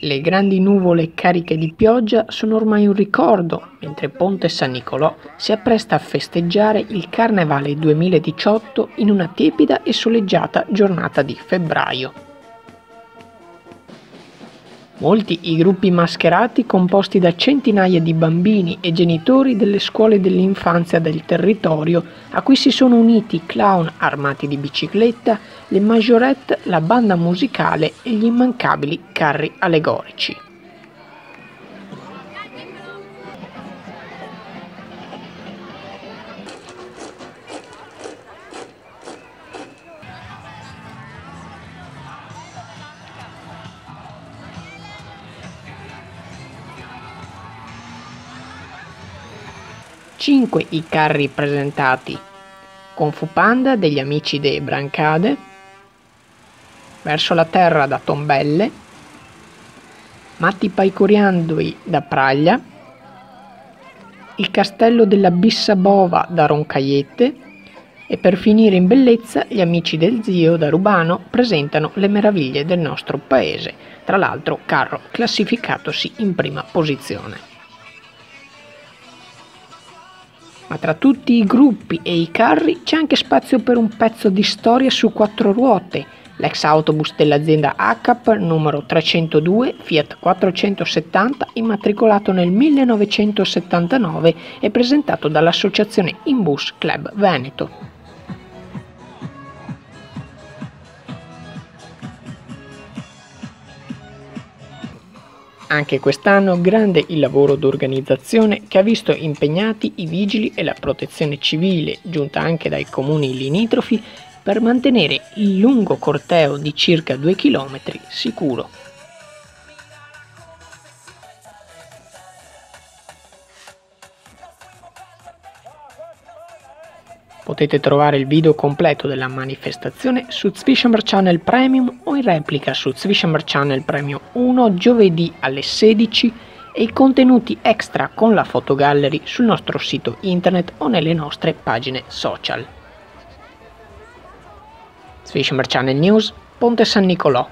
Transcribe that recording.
Le grandi nuvole cariche di pioggia sono ormai un ricordo, mentre Ponte San Nicolò si appresta a festeggiare il Carnevale 2018 in una tiepida e soleggiata giornata di febbraio. Molti i gruppi mascherati composti da centinaia di bambini e genitori delle scuole dell'infanzia del territorio, a cui si sono uniti clown armati di bicicletta, le majorette, la banda musicale e gli immancabili carri allegorici. Cinque i carri presentati: Kung Fu Panda degli amici dei Brancade, Verso la Terra da Tombelle, Matti Paicoriandoli da Praglia, Il Castello della Bissa-Bova da Roncaiete e per finire in bellezza gli amici del Zio da Rubano presentano le meraviglie del nostro paese, tra l'altro carro classificatosi in prima posizione. Ma tra tutti i gruppi e i carri c'è anche spazio per un pezzo di storia su quattro ruote, l'ex autobus dell'azienda ACAP numero 302 Fiat 470 immatricolato nel 1979 e presentato dall'associazione Inbus Club Veneto. Anche quest'anno grande il lavoro d'organizzazione che ha visto impegnati i vigili e la protezione civile, giunta anche dai comuni limitrofi, per mantenere il lungo corteo di circa 2 km sicuro. Potete trovare il video completo della manifestazione su Zwishammer Channel Premium o in replica su Zwishammer Channel Premium 1 giovedì alle 16 e i contenuti extra con la fotogallery sul nostro sito internet o nelle nostre pagine social. Zwishammer Channel News, Ponte San Nicolò.